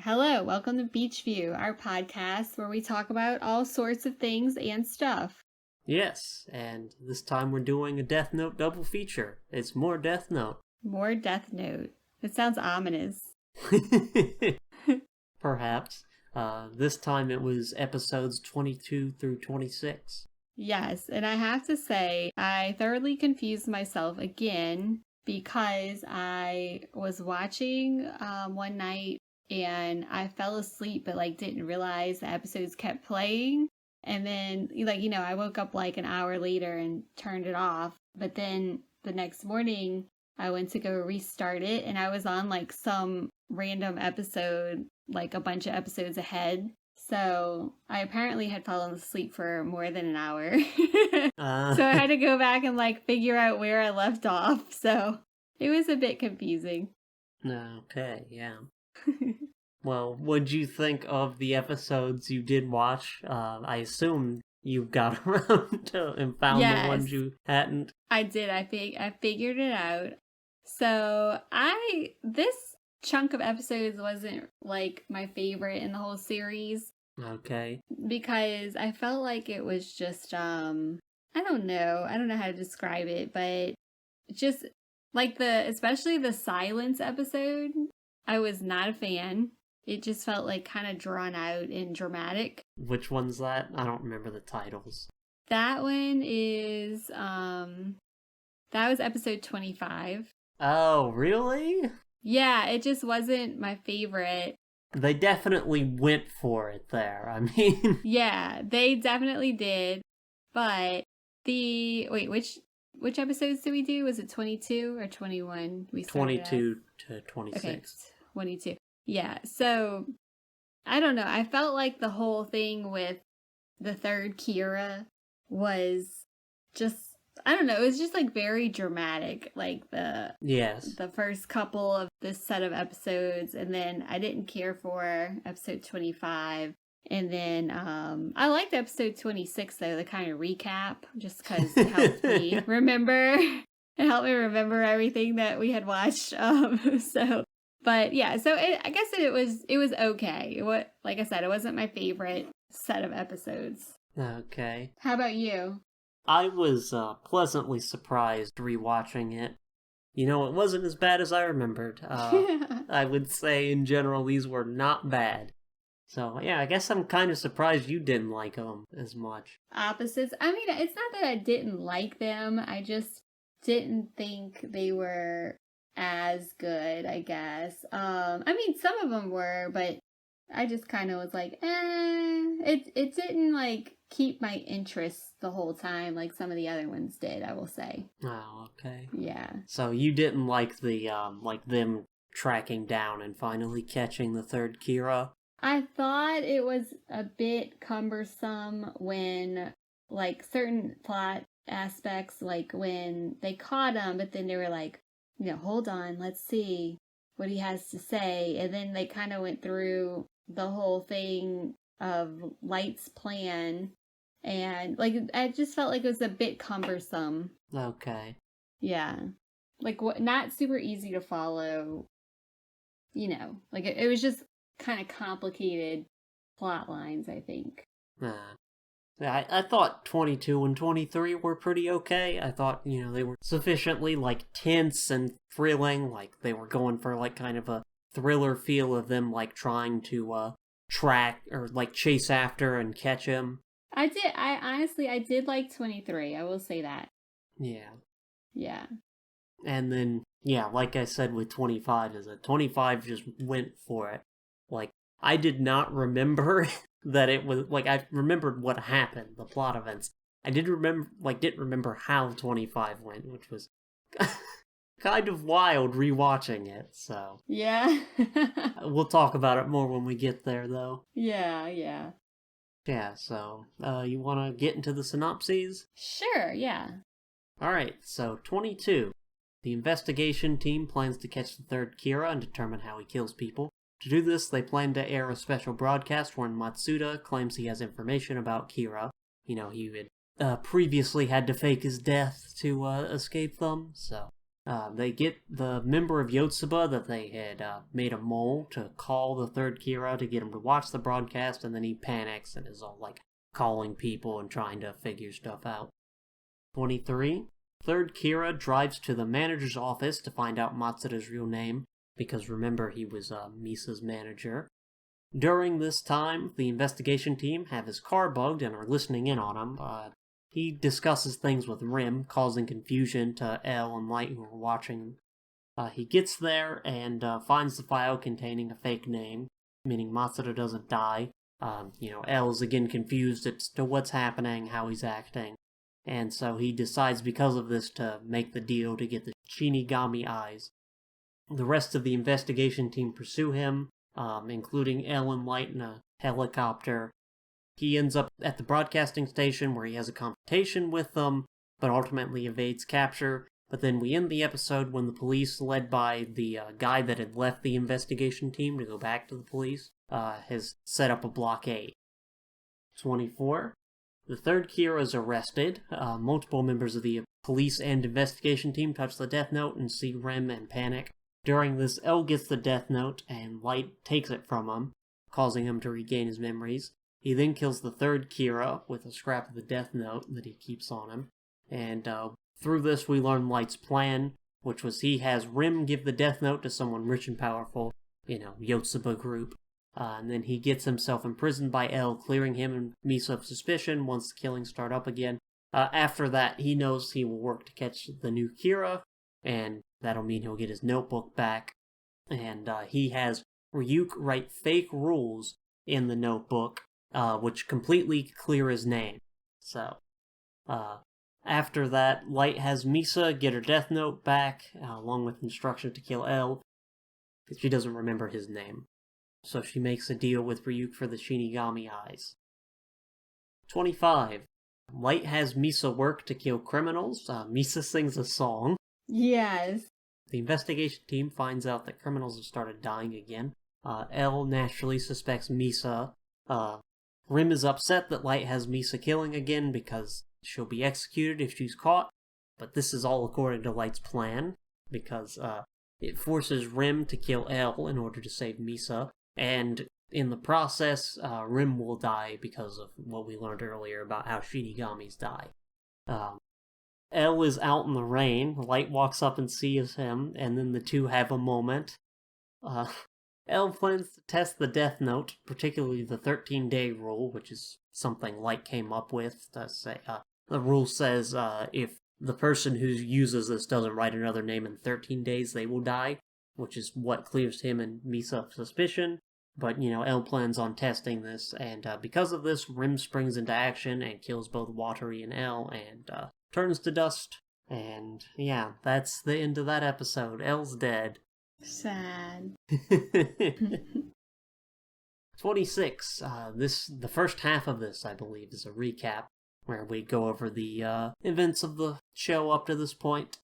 Hello, welcome to Beach View, our podcast where we talk about all sorts of things and stuff. Yes, and this time we're doing a Death Note double feature. It's more Death Note. More Death Note. It sounds ominous. Perhaps. This time it was episodes 22 through 26. Yes, and I have to say, I thoroughly confused myself again because I was watching one night and I fell asleep but didn't realize the episodes kept playing. And then I woke up an hour later and turned it off. But then the next morning I went to go restart it and I was on some random episode, a bunch of episodes ahead. So I apparently had fallen asleep for more than an hour. So I had to go back and figure out where I left off. So it was a bit confusing. Okay, yeah. Well, what'd you think of the episodes you did watch? I assume you got around to and found the ones you hadn't. I did. I figured it out. So this chunk of episodes wasn't my favorite in the whole series. Okay. Because I felt like it was just I don't know how to describe it, but just especially the silence episode, I was not a fan. It just felt kind of drawn out and dramatic. Which one's that? I don't remember the titles. That one is that was episode 25. Oh, really? Yeah, it just wasn't my favorite. They definitely went for it there. I mean... Yeah, they definitely did. But which episodes did we do? Was it 22 or 21? We 22 to 26. Okay, 22. Yeah, so I don't know. I felt like the whole thing with the third Kira was just, I don't know, it was just very dramatic. The first couple of this set of episodes, and then I didn't care for episode 25. And then I liked episode 26 though, the kind of recap, just because it helped me remember. It helped me remember everything that we had watched. But yeah, so I guess it was okay. Like I said, it wasn't my favorite set of episodes. Okay. How about you? I was pleasantly surprised rewatching it. You know, it wasn't as bad as I remembered. I would say in general these were not bad. So yeah, I guess I'm kind of surprised you didn't like them as much. Opposites. I mean, it's not that I didn't like them. I just didn't think they were as good, I guess. I mean, some of them were, but I just kind of was it didn't keep my interest the whole time like some of the other ones did, I will say. Oh, okay. Yeah. So you didn't like the them tracking down and finally catching the third Kira? I thought it was a bit cumbersome when certain plot aspects, when they caught him, but then they were hold on, let's see what he has to say. And then they kind of went through the whole thing of Light's plan. And, I just felt like it was a bit cumbersome. Okay. Yeah. Not super easy to follow. It was just kind of complicated plot lines, I think. I thought 22 and 23 were pretty okay. I thought, they were sufficiently, tense and thrilling. They were going for, kind of a thriller feel of them, trying to, track or, chase after and catch him. I did like 23. I will say that. Yeah. Yeah. And then, yeah, like I said with 25, 25 just went for it. I did not remember that it was, I remembered what happened, the plot events. I didn't remember how 25 went, which was kind of wild rewatching it, so. Yeah. We'll talk about it more when we get there, though. Yeah. Yeah, so, you want to get into the synopses? Sure, yeah. Alright, so 22. The investigation team plans to catch the third Kira and determine how he kills people. To do this, they plan to air a special broadcast where Matsuda claims he has information about Kira. He had previously had to fake his death to escape them, so They get the member of Yotsuba that they had made a mole to call the third Kira to get him to watch the broadcast, and then he panics and is all like calling people and trying to figure stuff out. 23. Third Kira drives to the manager's office to find out Matsuda's real name, because remember, he was Misa's manager. During this time, the investigation team have his car bugged and are listening in on him. He discusses things with Rim, causing confusion to L and Light who are watching. He gets there and finds the file containing a fake name, meaning Matsuda doesn't die. L is again confused as to what's happening, how he's acting. And so he decides because of this to make the deal to get the Shinigami eyes. The rest of the investigation team pursue him, including L and Light in a helicopter. He ends up at the broadcasting station where he has a confrontation with them, but ultimately evades capture. But then we end the episode when the police, led by the guy that had left the investigation team to go back to the police, has set up a blockade. 24. The third Kira is arrested. Multiple members of the police and investigation team touch the Death Note and see Rem and panic. During this, L gets the Death Note and Light takes it from him, causing him to regain his memories. He then kills the third Kira with a scrap of the Death Note that he keeps on him. And through this, we learn Light's plan, which was he has Rim give the Death Note to someone rich and powerful, Yotsuba group. And then he gets himself imprisoned by L, clearing him and Misa of suspicion once the killings start up again. After that, he knows he will work to catch the new Kira, and that'll mean he'll get his notebook back. And he has Ryuk write fake rules in the notebook, which completely clear his name. So, after that, Light has Misa get her Death Note back, along with instruction to kill L, because she doesn't remember his name. So she makes a deal with Ryuk for the Shinigami eyes. 25. Light has Misa work to kill criminals. Misa sings a song. Yes. The investigation team finds out that criminals have started dying again. L naturally suspects Misa. Rim is upset that Light has Misa killing again because she'll be executed if she's caught. But this is all according to Light's plan, because it forces Rim to kill L in order to save Misa. And in the process, Rim will die because of what we learned earlier about how Shinigamis die. L is out in the rain. Light walks up and sees him, and then the two have a moment. L plans to test the Death Note, particularly the 13-day rule, which is something Light came up with. The rule says if the person who uses this doesn't write another name in 13 days, they will die, which is what clears him and Misa of suspicion. But, L plans on testing this, and because of this, Rim springs into action and kills both Watery and L, and turns to dust. And, yeah, that's the end of that episode. L's dead. Sad. 26. The first half of this, I believe, is a recap, where we go over the events of the show up to this point.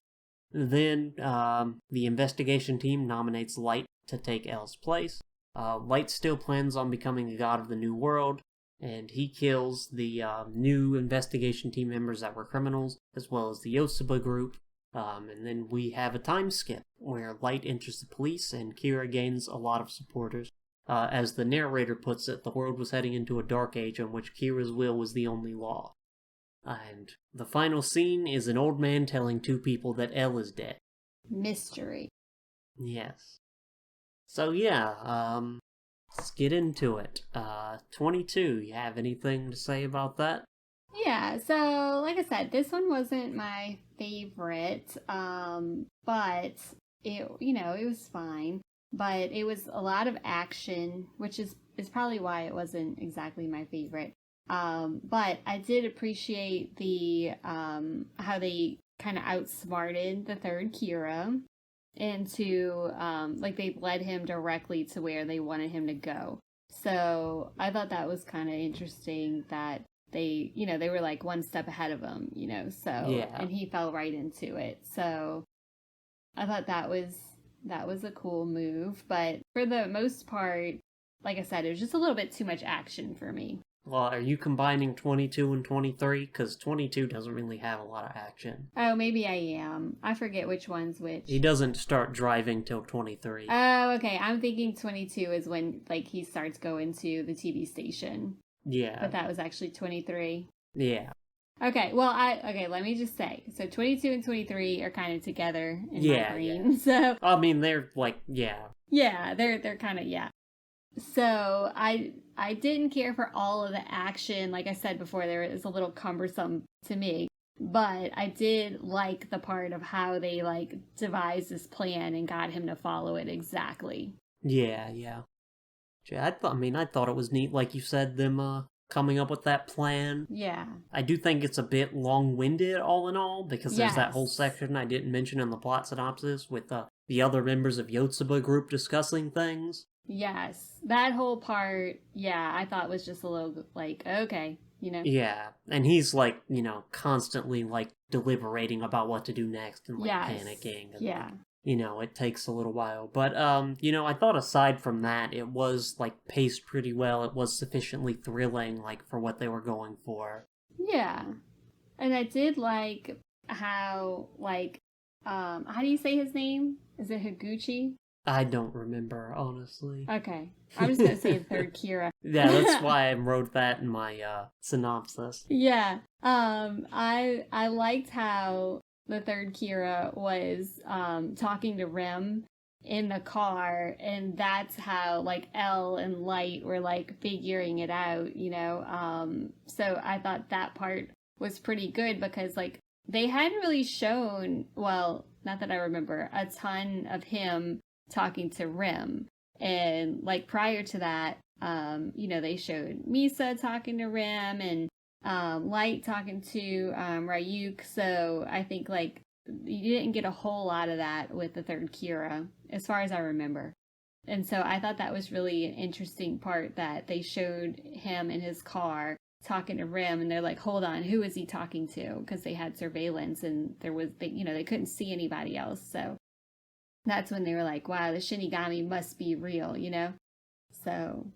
Then, the investigation team nominates Light to take L's place. Light still plans on becoming a god of the New World, and he kills the new investigation team members that were criminals, as well as the Yotsuba group. And then we have a time skip, where Light enters the police, and Kira gains a lot of supporters. As the narrator puts it, the world was heading into a dark age in which Kira's will was the only law. And the final scene is an old man telling two people that L is dead. Mystery. Yes. So yeah, let's get into it. 22, you have anything to say about that? Yeah, so like I said, this one wasn't my favorite, but it was fine. But it was a lot of action, which is probably why it wasn't exactly my favorite. But I did appreciate the how they kind of outsmarted the third Kira. Into, they led him directly to where they wanted him to go. So I thought that was kind of interesting that they were like one step ahead of him, so, yeah. And he fell right into it. So I thought that was a cool move. But for the most part, like I said, it was just a little bit too much action for me. Well, are you combining 22 and 23? Because 22 doesn't really have a lot of action. Oh, maybe I am. I forget which one's which. He doesn't start driving till 23. Oh, okay. I'm thinking 22 is when, like, he starts going to the TV station. Yeah. But that was actually 23. Yeah. Okay, well, let me just say. So 22 and 23 are kind of together in my brain. Yeah. So I mean, they're like, yeah. Yeah, they're kind of, yeah. So I didn't care for all of the action. Like I said before, there was a little cumbersome to me. But I did like the part of how they, like, devised this plan and got him to follow it exactly. Yeah. I thought it was neat, like you said, them coming up with that plan. Yeah. I do think it's a bit long-winded, all in all, because there's that whole Yes. section I didn't mention in the plot synopsis with the other members of Yotsuba group discussing things. Yes. That whole part, yeah, I thought was just a little, like, okay, you know? Yeah, and he's like, constantly like deliberating about what to do next and like Yes. panicking. And, Yeah. it takes a little while. But, I thought aside from that, it was, like, paced pretty well. It was sufficiently thrilling, like, for what they were going for. Yeah. And I did like how, like, how do you say his name? Is it Higuchi? I don't remember, honestly. Okay. I'm just gonna say the third Kira. Yeah, that's why I wrote that in my, synopsis. Yeah. I liked how the third Kira was talking to Rem in the car, and that's how, like, Elle and Light were, like, figuring it out, so I thought that part was pretty good because, like, they hadn't really shown, well, not that I remember, a ton of him talking to Rem. And, like, prior to that, they showed Misa talking to Rem and Light talking to Ryuk. So I think, like, you didn't get a whole lot of that with the third Kira, as far as I remember. And so I thought that was really an interesting part, that they showed him in his car talking to Rem, and they're like, hold on, who is he talking to? Because they had surveillance and they couldn't see anybody else. So that's when they were like, wow, the Shinigami must be real, So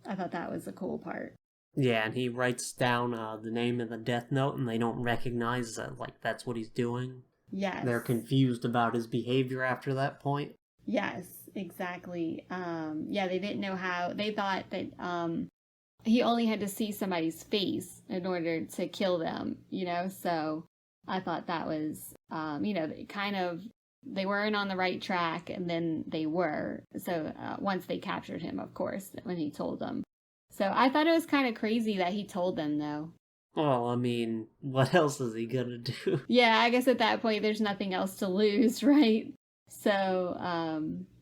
I thought that was a cool part. Yeah, and he writes down the name of the death note, and they don't recognize that, like, that's what he's doing. Yes. They're confused about his behavior after that point. Yes, exactly. They didn't know how. They thought that he only had to see somebody's face in order to kill them, So I thought that was, they weren't on the right track, and then they were. So once they captured him, of course, when he told them. So I thought it was kind of crazy that he told them, though. Well, I mean, what else is he gonna do? Yeah, I guess at that point there's nothing else to lose, right? So,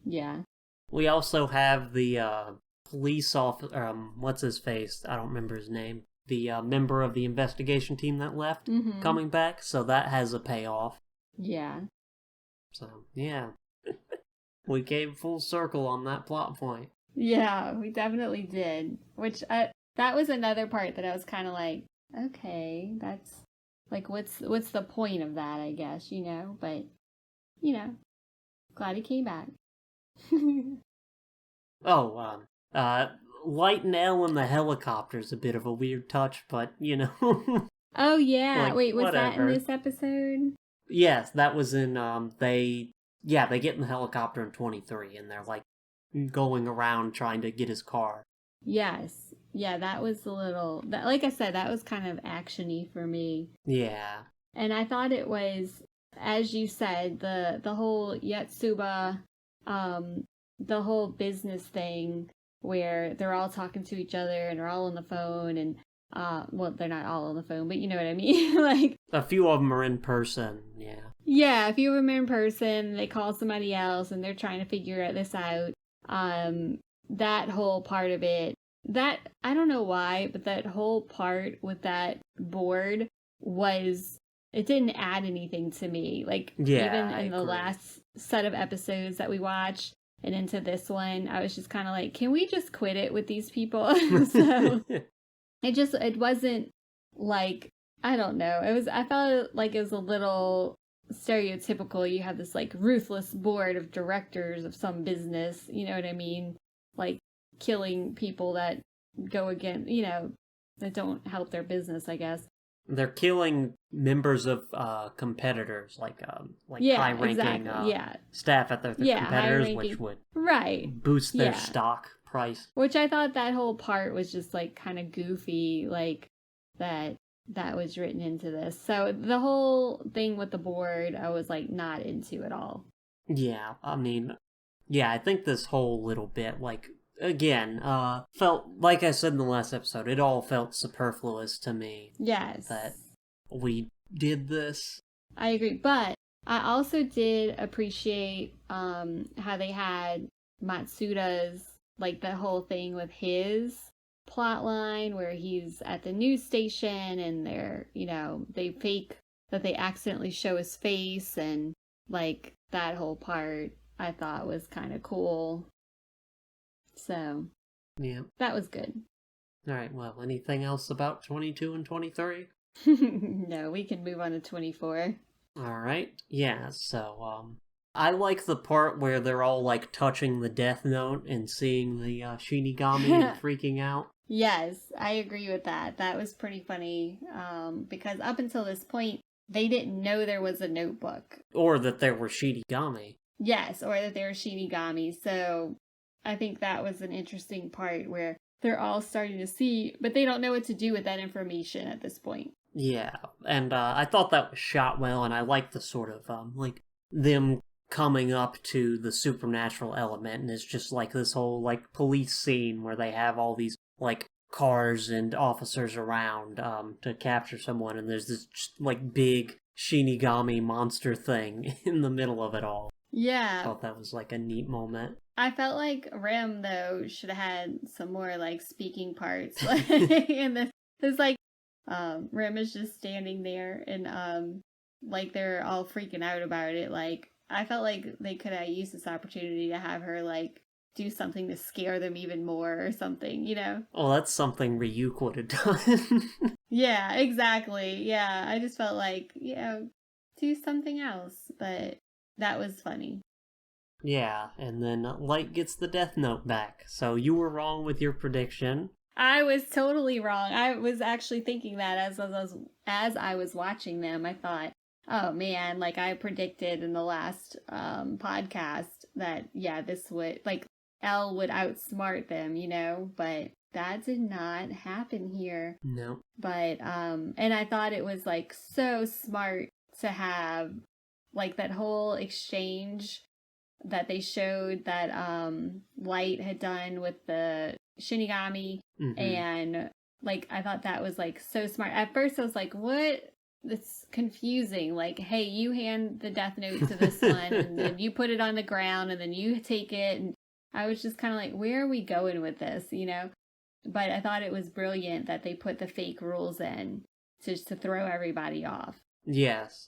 yeah. We also have the police officer, what's his face? I don't remember his name. The member of the investigation team that left coming back, so that has a payoff. Yeah. So, yeah. We came full circle on that plot point. Yeah, we definitely did. Which, that was another part that I was kind of like, okay, that's, like, what's the point of that, I guess, But, glad he came back. Light and Elle in the helicopter's a bit of a weird touch, but, Oh, yeah. Like, wait, was that in whatever. this episode? Yes, that was in, they get in the helicopter in 23, and they're, like, going around trying to get his car. Yes. Yeah, that was a little, like I said, that was kind of action-y for me. Yeah. And I thought it was, as you said, the whole Yotsuba, the whole business thing where they're all talking to each other and they're all on the phone, and well, they're not all on the phone, but you know what I mean. Like, a few of them are in person. Yeah, a few of them are in person. They call somebody else and they're trying to figure this out. That whole part of it, that, I don't know why, but that whole part with that board it didn't add anything to me. Like, even in the last set of episodes that we watched and into this one, I was just kind of like, can we just quit it with these people? So it wasn't like, I don't know. I felt like it was a little stereotypical. You have this, like, ruthless board of directors of some business, you know what I mean? Like, killing people that go against, that don't help their business, I guess. They're killing members of competitors, like Yeah, high-ranking exactly. Yeah. staff at their Yeah, competitors, high-ranking. which would Right. boost their Yeah. stock price. Which I thought that whole part was just like kind of goofy, like that was written into this. So the whole thing with the board, I was like not into at all. Yeah, I mean, yeah, I think this whole little bit, like, again, felt, like I said in the last episode, it all felt superfluous to me. Yes. That we did this. I agree. But I also did appreciate how they had Matsuda's, like the whole thing with his plot line where he's at the news station and they're, they fake that they accidentally show his face, and like that whole part I thought was kind of cool. So, yeah, that was good. All right, well, anything else about 22 and 23? No, we can move on to 24. All right, yeah, so, I like the part where they're all, like, touching the Death Note and seeing the Shinigami and freaking out. Yes, I agree with that. That was pretty funny, because up until this point, they didn't know there was a notebook. Or that there were Shinigami. Yes, or that they were Shinigami, so I think that was an interesting part where they're all starting to see, but they don't know what to do with that information at this point. Yeah, and I thought that was shot well, and I liked the sort of, like, them coming up to the supernatural element, and it's just like this whole, like, police scene where they have all these, like, cars and officers around to capture someone, and there's this, just, like, big Shinigami monster thing in the middle of it all. Yeah. I thought that was, like, a neat moment. I felt like Rem, though, should have had some more, like, speaking parts. In this, it's like, Rem is just standing there, and, like, they're all freaking out about it. Like, I felt like they could have used this opportunity to have her, like, do something to scare them even more or something, Oh, that's something Ryuk would have done. Yeah, exactly. Yeah, I just felt like, do something else. But that was funny. Yeah, and then Light gets the Death Note back. So you were wrong with your prediction. I was totally wrong. I was actually thinking that as I was watching them. I thought, oh man, like I predicted in the last podcast that this would, like, L would outsmart them, but that did not happen here. No. But and I thought it was like so smart to have like that whole exchange that they showed that Light had done with the Shinigami. Mm-hmm. And like I thought that was like so smart. At first I was like, what? It's confusing. Like, hey, you hand the Death Note to this one and then you put it on the ground and then you take it, and I was just kind of like, where are we going with this, But I thought it was brilliant that they put the fake rules in just to throw everybody off. Yes.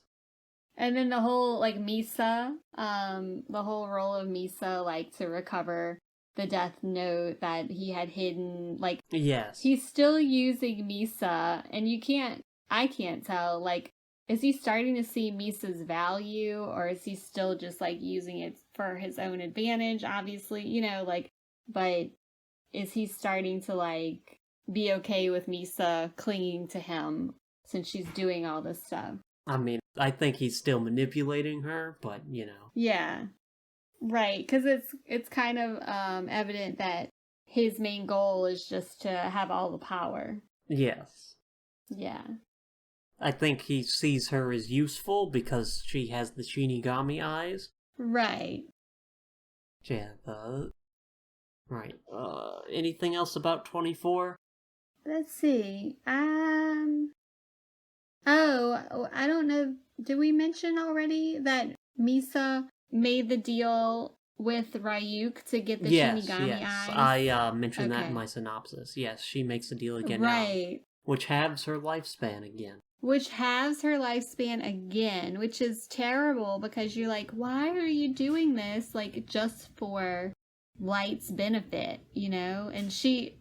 And then the whole, like, Misa, the whole role of Misa, like, to recover the Death Note that he had hidden, like, yes, he's still using Misa, and I can't tell, like, is he starting to see Misa's value, or is he still just, like, using it for his own advantage, obviously, but is he starting to, like, be okay with Misa clinging to him since she's doing all this stuff? I mean, I think he's still manipulating her, but, Yeah. Right, because it's kind of evident that his main goal is just to have all the power. Yes. Yeah. I think he sees her as useful because she has the Shinigami eyes. Right. Yeah, right. Anything else about 24? Let's see. Oh, I don't know. Did we mention already that Misa made the deal with Ryuk to get the Shinigami eyes? I mentioned that in my synopsis. Yes, she makes the deal again right. now. Which halves her lifespan again. Which halves her lifespan again, which is terrible because you're like, why are you doing this? Like, just for Light's benefit, And she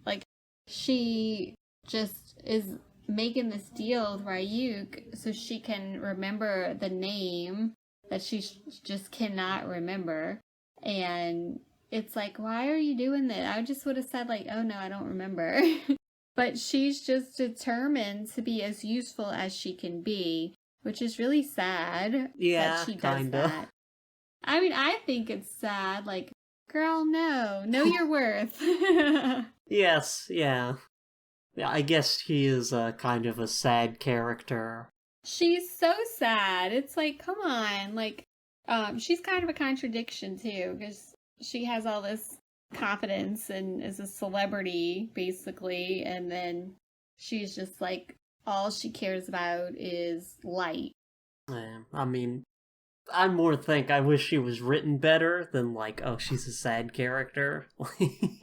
just is making this deal with Ryuk so she can remember the name that she just cannot remember. And it's like, why are you doing that? I just would have said, like, oh no, I don't remember. But she's just determined to be as useful as she can be, which is really sad Yeah, that she does kinda. that. I mean, I think it's sad. Like, girl, no. Know your worth. Yes, yeah. Yeah, I guess he is kind of a sad character. She's so sad. It's like, come on. Like, she's kind of a contradiction, too, because she has all this confidence and is a celebrity, basically, and then she's just like, all she cares about is light. Yeah, I mean, I more think I wish she was written better than like, oh, she's a sad character.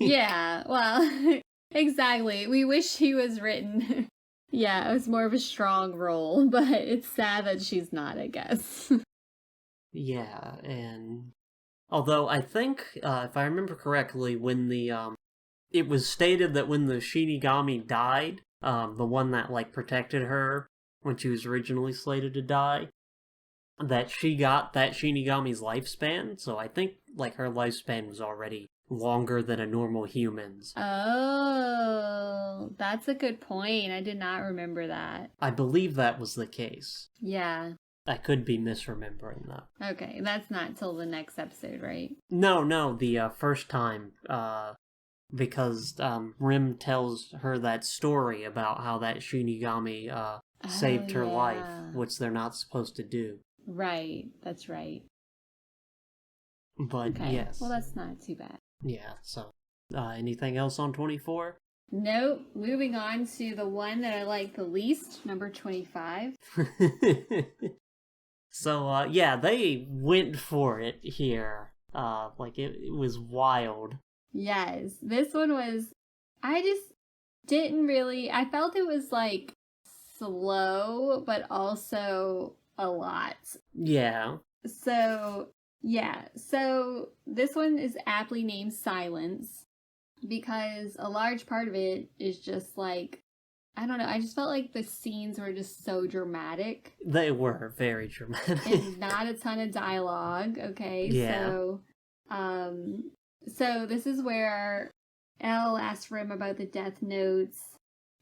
Yeah, well, exactly. We wish she was written. Yeah, it was more of a strong role, but it's sad that she's not, I guess. Yeah, and although I think, if I remember correctly, when it was stated that when the Shinigami died, the one that like protected her when she was originally slated to die, that she got that Shinigami's lifespan. So I think like her lifespan was already longer than a normal human's. Oh, that's a good point. I did not remember that. I believe that was the case. Yeah. I could be misremembering that. Okay, that's not till the next episode, right? No, the first time, because Rim tells her that story about how that Shinigami saved her life, which they're not supposed to do. Right, that's right. But okay. yes. Well, that's not too bad. Yeah, so anything else on 24? Nope. Moving on to the one that I like the least, number 25. So, yeah, they went for it here. Like, it was wild. Yes. This one was... I just didn't really... I felt it was, like, slow, but also a lot. Yeah. So, yeah. So, this one is aptly named Silence, because a large part of it is just, like... I don't know, I just felt like the scenes were just so dramatic. They were very dramatic. And not a ton of dialogue, okay? Yeah. So this is where Elle asks Rim about the death notes,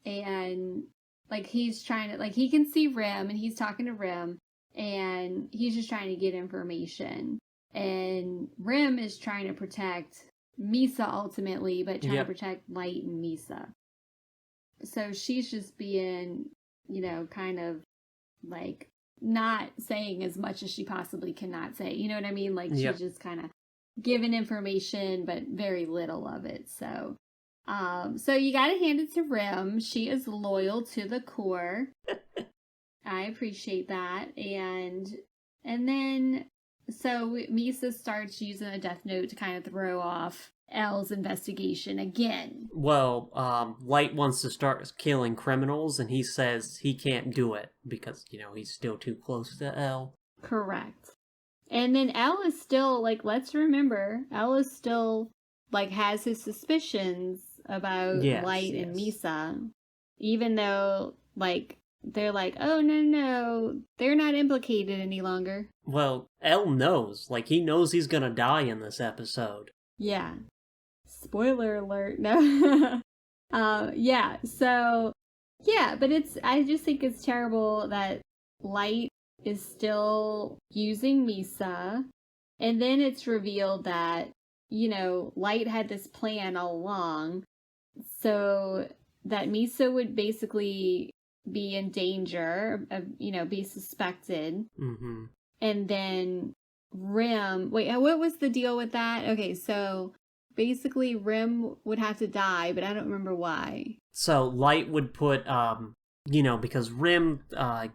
and, like, he's trying to, like, he can see Rim, and he's talking to Rim, and he's just trying to get information. And Rim is trying to protect Misa ultimately, but trying to protect Light and Misa. So she's just being, you know, kind of, like, not saying as much as she possibly cannot say. You know what I mean? Like, she's just kind of giving information, but very little of it. So, so you gotta hand it to Rim. She is loyal to the core. I appreciate that. And then, so Misa starts using a death note to kind of throw off Elle's investigation again. Well, Light wants to start killing criminals, and he says he can't do it because, you know, he's still too close to Elle. Correct. And then Elle is still, like, let's remember, Elle is still, like, has his suspicions about Light and Misa. Even though, like, they're like, oh, no, they're not implicated any longer. Well, Elle knows. Like, he knows he's gonna die in this episode. Yeah. Spoiler alert. No. Yeah, so, yeah, but I just think it's terrible that Light is still using Misa, and then it's revealed that, you know, Light had this plan all along, so that Misa would basically be in danger of, you know, be suspected. Mm-hmm. And then Rim, wait, what was the deal with that? Okay, so basically Rim would have to die, but I don't remember why. So Light would put, you know, because Rim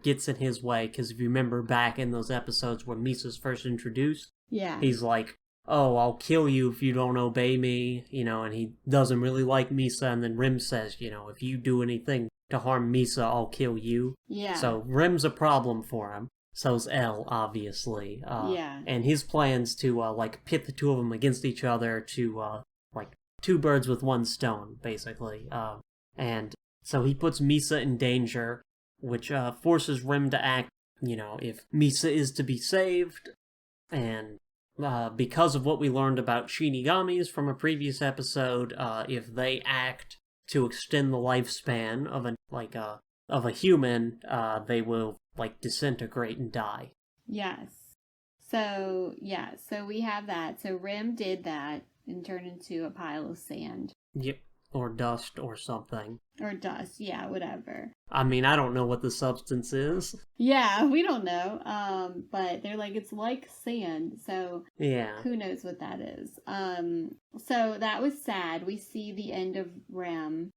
gets in his way, because if you remember back in those episodes where Misa's first introduced, he's like, oh, I'll kill you if you don't obey me, you know, and he doesn't really like Misa, and then Rim says, you know, if you do anything to harm Misa, I'll kill you. Yeah. So Rim's a problem for him. So's Elle, obviously. And his plans to, like, pit the two of them against each other to, like, two birds with one stone, basically. And so he puts Misa in danger, which forces Rim to act, you know, if Misa is to be saved. And because of what we learned about Shinigamis from a previous episode, if they act, to extend the lifespan of a human, they will like disintegrate and die. Yes. So, yeah, so we have that. So Rem did that and turned into a pile of sand. Yep. Or dust or something. Or dust, yeah, whatever. I mean, I don't know what the substance is. Yeah, we don't know. But they're like, it's like sand, so yeah, who knows what that is. So that was sad. We see the end of Rem,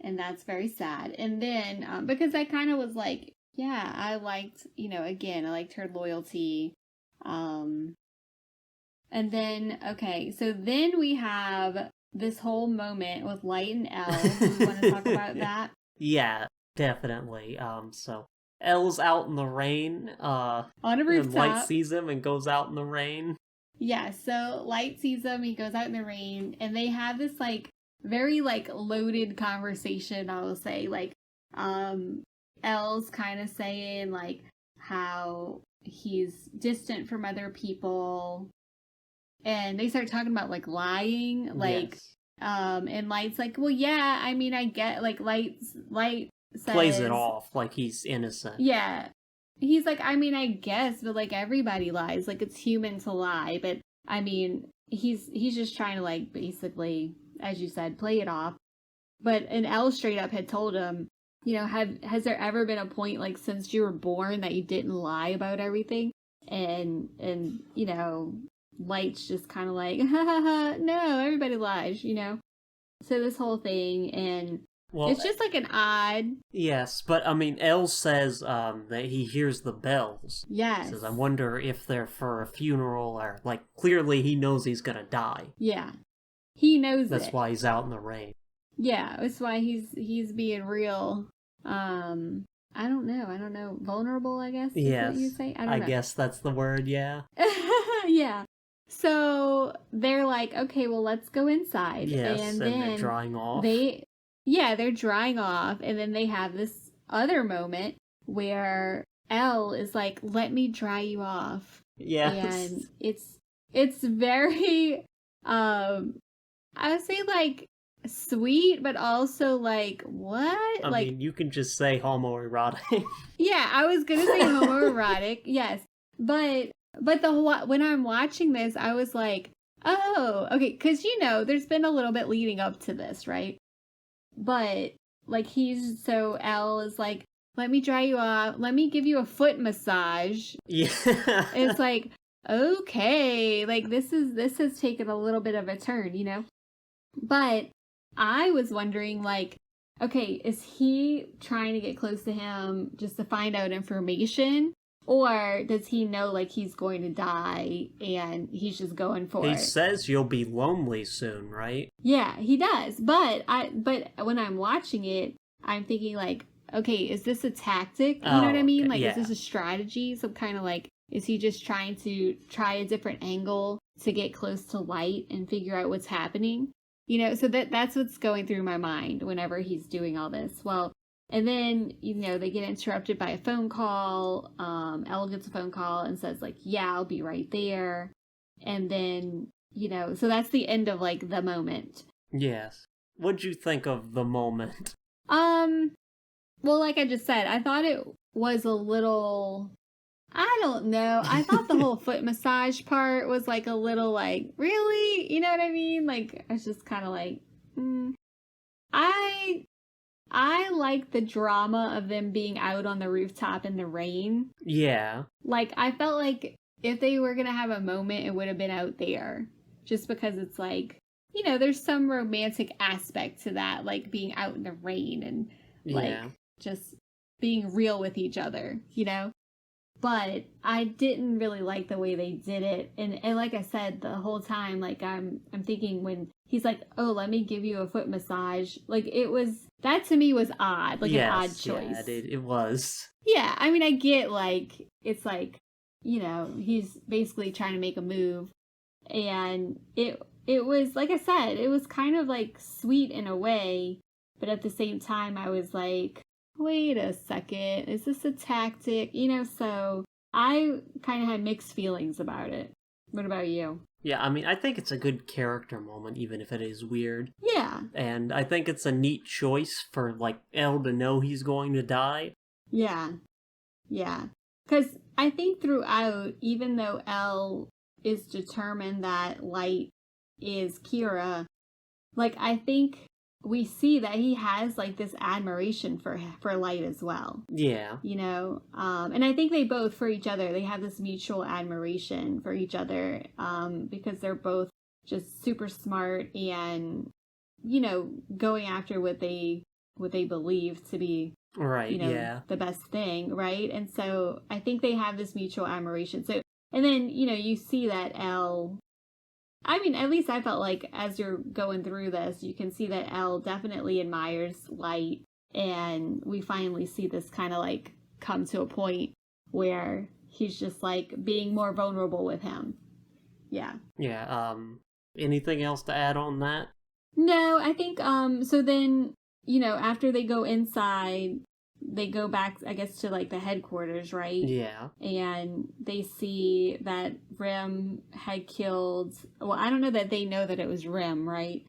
and that's very sad. And then, because I kind of was like, yeah, I liked, again, I liked her loyalty. And then, okay, so then we have this whole moment with Light and Elle. Do you want to talk about that? Yeah, definitely. So Elle's out in the rain. On a rooftop. And Light sees him and goes out in the rain. Yeah, so Light sees him, he goes out in the rain, and they have this like very like loaded conversation, I will say. Like, Elle's kind of saying like how he's distant from other people. And they start talking about like lying, like, yes. And Light's like, well, yeah, I mean, I get, like, Light says, plays it off like he's innocent. Yeah, he's like, I mean, I guess, but like everybody lies, like it's human to lie, but I mean, he's just trying to like basically, as you said, play it off. But and Elle straight up had told him, has there ever been a point like since you were born that you didn't lie about everything? And Light's just kind of like, ha ha ha, no, everybody lies, So this whole thing, and it's just like an odd... Yes, but I mean, Elle says that he hears the bells. Yes. He says, I wonder if they're for a funeral or, like, clearly he knows he's gonna die. Yeah. He knows That's why he's out in the rain. Yeah, that's why he's being real, I don't know, vulnerable, I guess, is what you say? I guess that's the word, yeah. Yeah. So they're like, okay, well, let's go inside. Yes, and then then they're drying off. They're drying off, and then they have this other moment where Elle is like, let me dry you off. Yes. And it's very, I would say, like, sweet, but also, like, what? I mean, you can just say homoerotic. Yeah, I was gonna say homoerotic, yes. But when I'm watching this, I was like, oh, okay, because, there's been a little bit leading up to this, right? But, like, so Elle is like, let me dry you off, let me give you a foot massage. Yeah. It's like, okay, like, this has taken a little bit of a turn, But I was wondering, like, okay, is he trying to get close to him just to find out information? Or does he know, like, he's going to die and he's just going for it? He says you'll be lonely soon, right? Yeah, he does. But when I'm watching it, I'm thinking, like, okay, is this a tactic? You know what I mean? Like, is this a strategy? So kind of like, is he just trying to try a different angle to get close to Light and figure out what's happening? So that's what's going through my mind whenever he's doing all this. Well, and then, they get interrupted by a phone call. Elle gets a phone call and says, like, yeah, I'll be right there. And then, so that's the end of, like, the moment. Yes. What'd you think of the moment? Well, like I just said, I thought it was a little... I don't know. I thought the whole foot massage part was, like, a little, like, really? You know what I mean? Like, I was just kind of like, I like the drama of them being out on the rooftop in the rain. Yeah. Like, I felt like if they were going to have a moment, it would have been out there. Just because it's like, there's some romantic aspect to that, like being out in the rain and, like, just being real with each other, But I didn't really like the way they did it. And like I said, the whole time, like, I'm thinking when he's like, oh, let me give you a foot massage. Like, that to me was odd. Like, an odd choice. Yeah, it was. Yeah, I mean, I get, like, it's like, he's basically trying to make a move. And it was, like I said, it was kind of, like, sweet in a way. But at the same time, I was like, wait a second, is this a tactic? So I kind of had mixed feelings about it. What about you? Yeah, I mean, I think it's a good character moment, even if it is weird. Yeah. And I think it's a neat choice for, like, El to know he's going to die. Yeah. Yeah. Because I think throughout, even though El is determined that Light is Kira, like, I think we see that he has, like, this admiration for Light as well. Yeah. You know? And I think they both, for each other, they have this mutual admiration for each other because they're both just super smart and, you know, going after what they believe to be, Right, you know, yeah. the best thing, right? And so I think they have this mutual admiration. So, and then, you know, you see that El, I mean, at least I felt like as you're going through this, you can see that El definitely admires Light. And we finally see this kind of like come to a point where he's just like being more vulnerable with him. Yeah. Yeah, anything else to add on that? No, I think, so then, you know, after they go inside, they go back, I guess, to like the headquarters, right? Yeah. And they see that Rim had killed, well, I don't know that they know that it was Rim, right?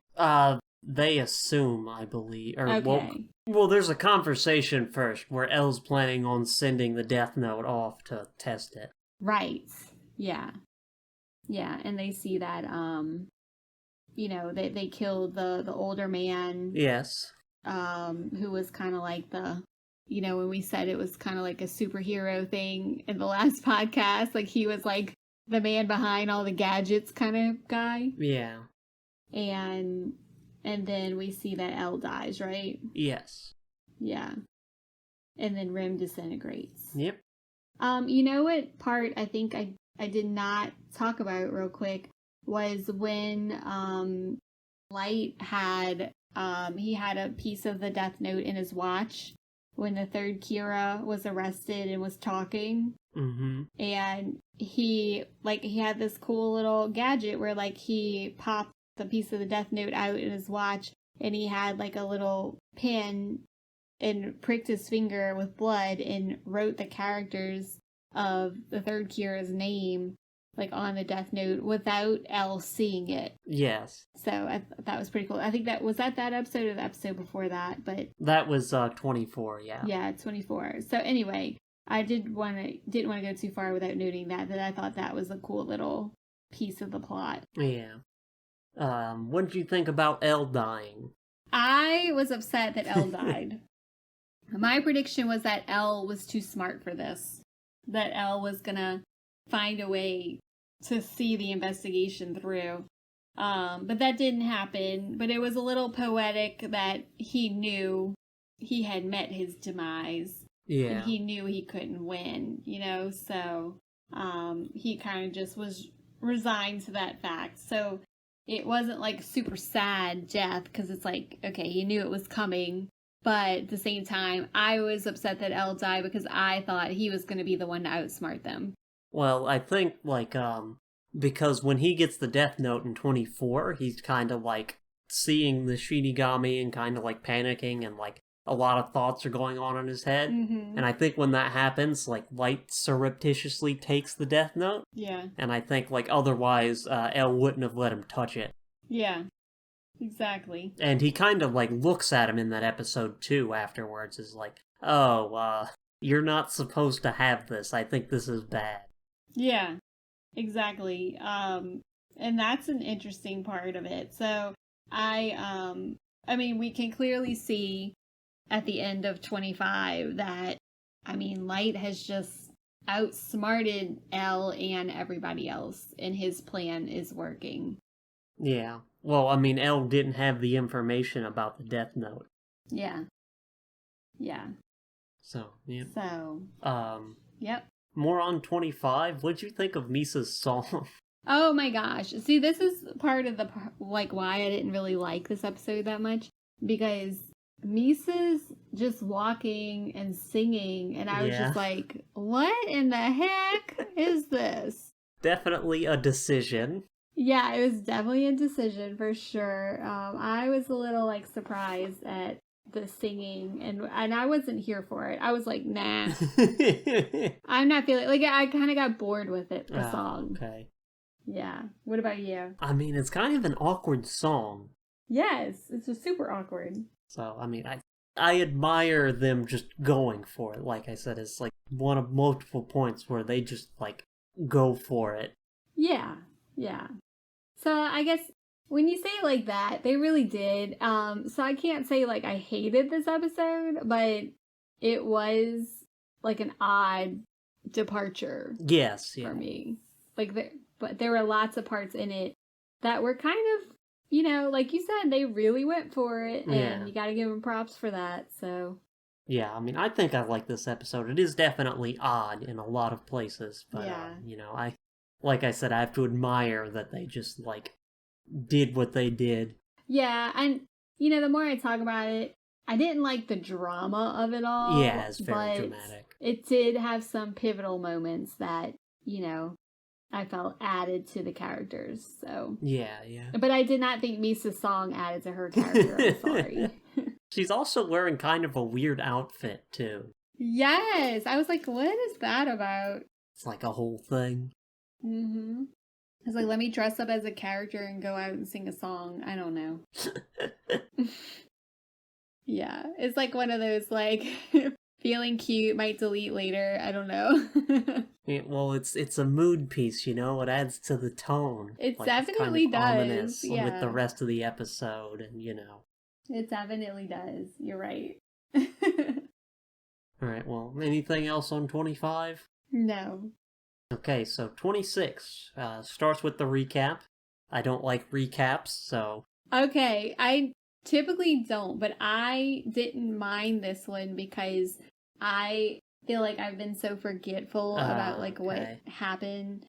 They assume, I believe. Or, Okay. well, there's a conversation first where El's planning on sending the Death Note off to test it. Right. Yeah. Yeah, and they see that, you know, they killed the older man. Yes. Who was kind of like the, you know, when we said it was kind of like a superhero thing in the last podcast, like he was like the man behind all the gadgets kind of guy. Yeah. And then we see that El dies, right? Yes. Yeah. And then Rim disintegrates. Yep. You know what part I think I did not talk about real quick was when Light had he had a piece of the Death Note in his watch when the third Kira was arrested and was talking. Mm-hmm. And he had this cool little gadget where like he popped the piece of the Death Note out in his watch and he had like a little pin and pricked his finger with blood and wrote the characters of the third Kira's name like on the Death Note without El seeing it. Yes. So that was pretty cool. I think that episode or the episode before that, but that was 24. Yeah. Yeah, 24. So anyway, I didn't want to go too far without noting that I thought that was a cool little piece of the plot. Yeah. What did you think about El dying? I was upset that El died. My prediction was that El was too smart for this. That El was gonna find a way to see the investigation through. But that didn't happen. But it was a little poetic that he knew he had met his demise. Yeah. And he knew he couldn't win, you know? So he kind of just was resigned to that fact. So it wasn't like super sad death because it's like, okay, he knew it was coming. But at the same time, I was upset that El died because I thought he was going to be the one to outsmart them. Well, I think, like, because when he gets the Death Note in 24, he's kind of, like, seeing the Shinigami and kind of, like, panicking and, like, a lot of thoughts are going on in his head. Mm-hmm. And I think when that happens, like, Light surreptitiously takes the Death Note. Yeah. And I think, like, otherwise, El wouldn't have let him touch it. Yeah. Exactly. And he kind of, like, looks at him in that episode, too, afterwards, is like, oh, you're not supposed to have this. I think this is bad. Yeah, exactly. And that's an interesting part of it. So I mean, we can clearly see at the end of 25 that, I mean, Light has just outsmarted El and everybody else, and his plan is working. Yeah. Well, I mean, El didn't have the information about the Death Note. Yeah. Yeah. So, yeah. So. Yep. More on 25. What'd you think of Misa's song? Oh my gosh. See, this is part of the, like, why I didn't really like this episode that much. Because Misa's just walking and singing, and I was just like, what in the heck is this? Definitely a decision. Yeah, it was definitely a decision for sure. I was a little, like, surprised at the singing, and I wasn't here for it. I was like, nah. I'm not feeling, like, I kind of got bored with it, the song. Okay. Yeah. What about you? I mean, it's kind of an awkward song. Yes, it's just super awkward. So, I mean, I admire them just going for it. Like I said, it's like one of multiple points where they just like go for it. Yeah. Yeah. So I guess when you say it like that, they really did. So I can't say like I hated this episode, but it was like an odd departure Yes, yeah. for me. But there were lots of parts in it that were kind of, you know, like you said, they really went for it, and Yeah. you got to give them props for that. So Yeah, I mean, I think I like this episode. It is definitely odd in a lot of places, but yeah, you know, like I said, I have to admire that they just like did what they did. yeah, and you know, the more I talk about it, I didn't like the drama of it all. Yeah, it's very but dramatic. it did have some pivotal moments that, you know, I felt added to the characters. So Yeah, yeah. but I did not think Misa's song added to her character. I'm sorry. She's also wearing kind of a weird outfit too. Yes, I was like, what is that about? It's like a whole thing. Mm-hmm. I was like, let me dress up as a character and go out and sing a song. I don't know. Yeah, it's like one of those like feeling cute, might delete later. I don't know. Yeah, well, it's a mood piece, you know. It adds to the tone. It Like, it's definitely kind of does, ominous with yeah. the rest of the episode, and you know. It definitely does. You're right. All right. Well, anything else on 25? No. Okay, so 26 starts with the recap. I don't like recaps, so Okay, I typically don't, but I didn't mind this one because I feel like I've been so forgetful about like what okay. happened.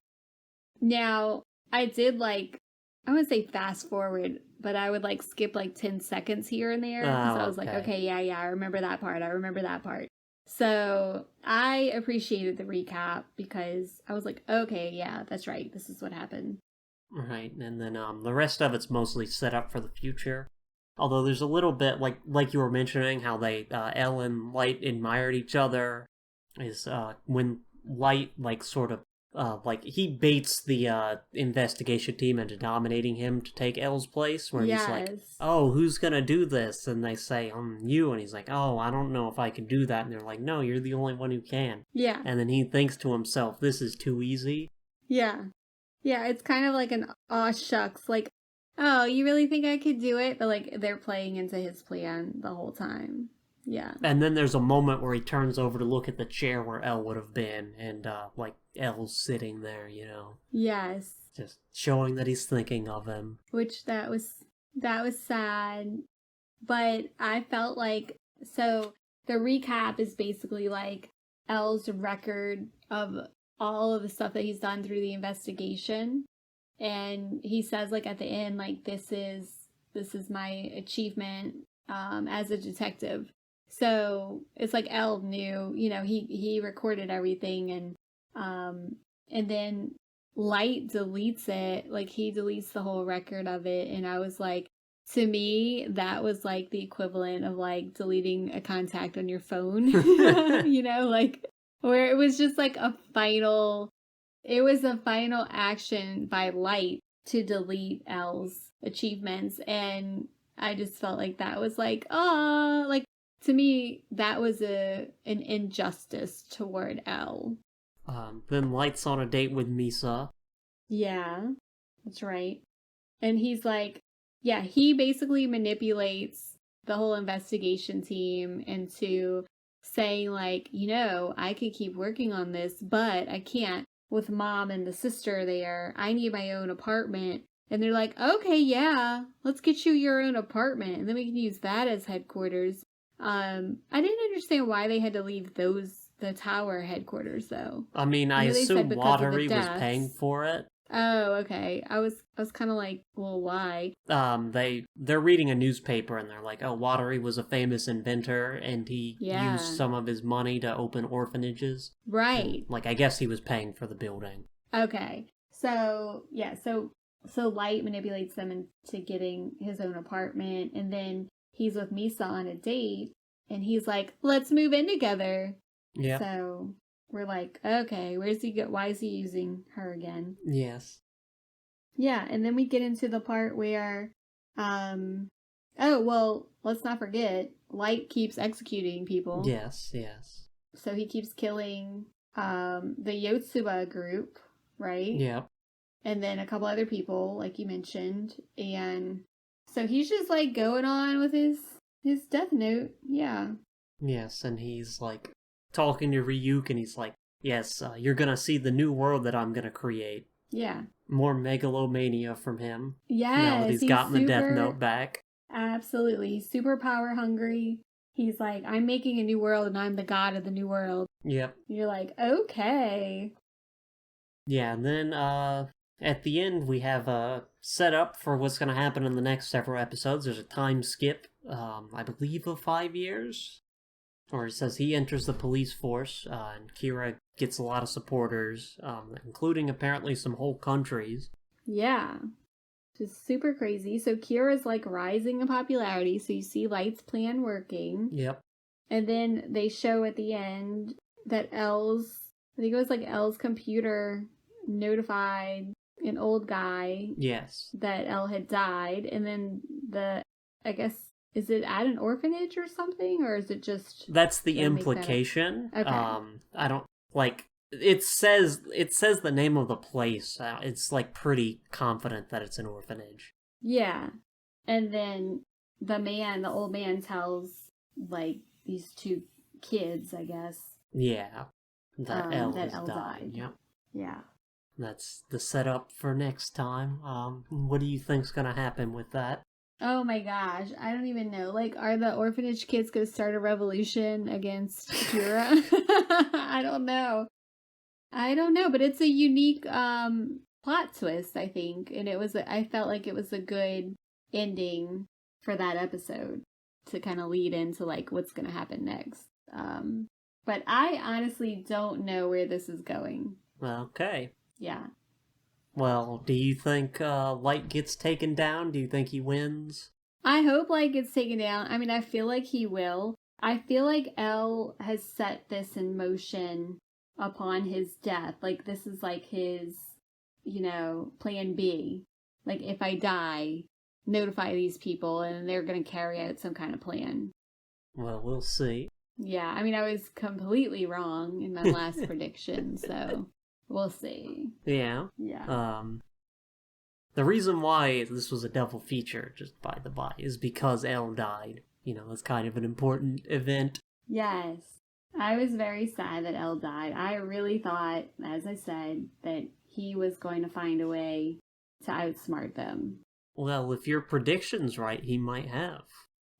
Now, I did like I wouldn't say fast forward, but I would like skip like 10 seconds here and there. So I was like, okay, yeah, I remember that part. I remember that part. So I appreciated the recap because I was like, okay, yeah, that's right. This is what happened. Right, and then the rest of it's mostly set up for the future. Although there's a little bit like you were mentioning how they Elle and Light admired each other is when Light like sort of like he baits the investigation team into nominating him to take Elle's place, where he's like, "Oh, who's gonna do this?" And they say, you," and he's like, "Oh, I don't know if I can do that." And they're like, "No, you're the only one who can." Yeah. And then he thinks to himself, "This is too easy." Yeah. Yeah, it's kind of like an aw shucks, like, oh, you really think I could do it? But like they're playing into his plan the whole time. Yeah. And then there's a moment where he turns over to look at the chair where Elle would have been, and like Elle's sitting there, you know. Yes. Just showing that he's thinking of him. Which that was sad. But I felt like so the recap is basically like Elle's record of all of the stuff that he's done through the investigation. And he says like at the end, like this is my achievement as a detective. So it's like Elle knew, you know, he recorded everything, and then Light deletes it, like he deletes the whole record of it, and I was like, to me, that was like the equivalent of like deleting a contact on your phone, you know, like where it was just like a final action by Light to delete Elle's achievements, and I just felt like that was like, oh, like to me that was an injustice toward Elle. Then Light's on a date with Misa. Yeah, that's right. And he's like, yeah, he basically manipulates the whole investigation team into saying like, you know, I could keep working on this, but I can't with Mom and the sister there. I need my own apartment. And they're like, okay, yeah, let's get you your own apartment, and then we can use that as headquarters. I didn't understand why they had to leave the tower headquarters though. I mean, I assume Watery was paying for it. Oh, okay. I was kind of like, well, why? They're reading a newspaper and they're like, oh, Watery was a famous inventor and he used some of his money to open orphanages. Right. And, like, I guess he was paying for the building. Okay. So yeah, so Light manipulates them into getting his own apartment, and then he's with Misa on a date, and he's like, let's move in together. Yeah. So we're like, okay, where's he go? Why is he using her again? Yes. Yeah, and then we get into the part where, oh, well, let's not forget, Light keeps executing people. Yes, yes. So he keeps killing, the Yotsuba group, right? Yep. And then a couple other people, like you mentioned. And so he's just, like, going on with his Death Note. Yeah. Yes, and he's, like, talking to Ryuk, and he's like, yes, you're gonna see the new world that I'm gonna create. Yeah. More megalomania from him. Yes. Now that he's gotten the Death Note back. Absolutely. He's super power hungry. He's like, I'm making a new world and I'm the god of the new world. Yep. You're like, okay. Yeah, and then, at the end, we have a setup for what's gonna happen in the next several episodes. There's a time skip, I believe of 5 years. Or it says he enters the police force, and Kira gets a lot of supporters, including apparently some whole countries. Yeah. Just super crazy. So Kira's like rising in popularity. So you see Light's plan working. Yep. And then they show at the end that I think it was like L's computer notified an old guy. Yes. That L had died. And then I guess, is it at an orphanage or something? Or is it just... That's the implication. Okay. I don't, like, it says the name of the place. It's, like, pretty confident that it's an orphanage. Yeah. And then the old man tells, like, these two kids, I guess. Yeah. That L has L died. Yep. Yeah. That's the setup for next time. What do you think's gonna happen with that? Oh my gosh, I don't even know. Like, are the orphanage kids gonna start a revolution against Kira? I don't know, but it's a unique plot twist, I think, and I felt like it was a good ending for that episode to kind of lead into like what's gonna happen next. But I honestly don't know where this is going. Okay. Yeah. Well, do you think Light gets taken down? Do you think he wins? I hope Light gets taken down. I mean, I feel like he will. I feel like L has set this in motion upon his death. Like, this is like his, plan B. Like, if I die, notify these people and they're going to carry out some kind of plan. Well, we'll see. Yeah, I mean, I was completely wrong in my last prediction, so... We'll see. Yeah. Yeah. The reason why this was a double feature, just by the by, is because L died. That's kind of an important event. Yes. I was very sad that L died. I really thought, as I said, that he was going to find a way to outsmart them. Well, if your prediction's right, he might have.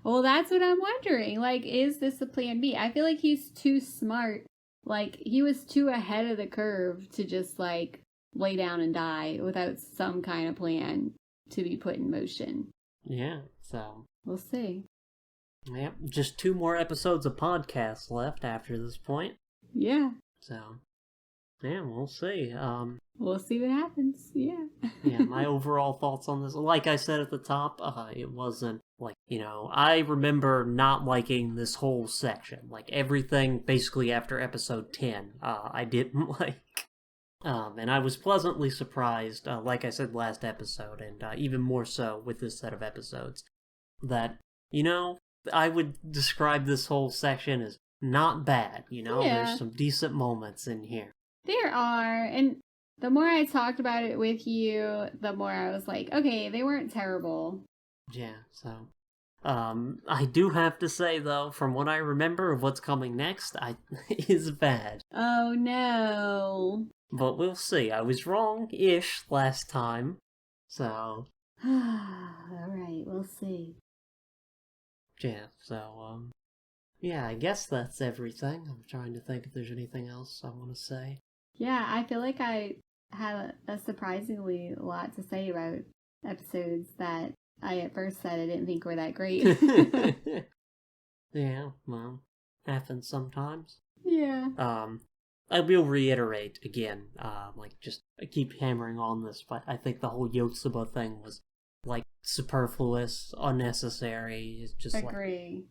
Well, that's what I'm wondering. Like, is this a plan B? I feel like he's too smart. Like, he was too ahead of the curve to just, like, lay down and die without some kind of plan to be put in motion. Yeah, so... We'll see. Yep, just 2 more episodes of podcasts left after this point. Yeah. So, yeah, we'll see. We'll see what happens, yeah. Yeah, my overall thoughts on this, like I said at the top, it wasn't, like, I remember not liking this whole section. Like, everything basically after episode 10, I didn't like. And I was pleasantly surprised, like I said last episode, and even more so with this set of episodes, that, I would describe this whole section as not bad, Yeah. There's some decent moments in here. There are, and the more I talked about it with you, the more I was like, okay, they weren't terrible. Yeah, so... I do have to say, though, from what I remember of what's coming next, is bad. Oh, no. But we'll see. I was wrong-ish last time, so... Alright, we'll see. Yeah, so, yeah, I guess that's everything. I'm trying to think if there's anything else I want to say. Yeah, I feel like I have a surprisingly lot to say about episodes that I at first said I didn't think were that great. Yeah, well, happens sometimes. Yeah. I will reiterate again, I keep hammering on this, but I think the whole Yotsuba thing was, like, superfluous, unnecessary. It's just Agree.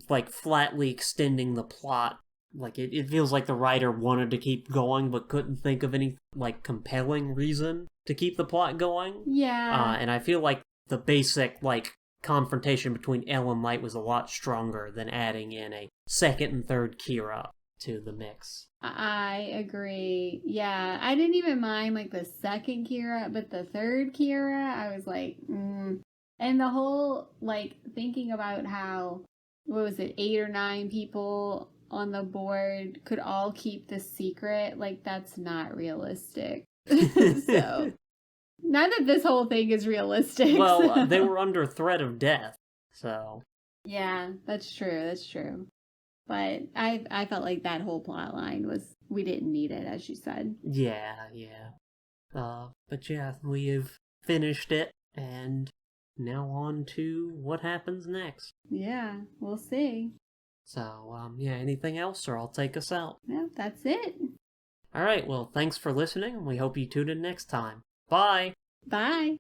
like flatly extending the plot like it feels like the writer wanted to keep going but couldn't think of any like compelling reason to keep the plot going. Yeah. And I feel like the basic like confrontation between El and Light was a lot stronger than adding in a second and third Kira to the mix. I agree. Yeah, I didn't even mind like the second Kira, but the third Kira, I was like, And the whole like thinking about how, what was it, 8 or 9 people on the board could all keep the secret, like that's not realistic. So, not that this whole thing is realistic. Well, so. they were under threat of death, so. Yeah, that's true. That's true. But I felt like that whole plot line was, we didn't need it, as you said. Yeah. But yeah, we've finished it, and now on to what happens next. Yeah, we'll see. So, yeah, anything else, or I'll take us out? No, that's it. Alright, well, thanks for listening, and we hope you tune in next time. Bye! Bye.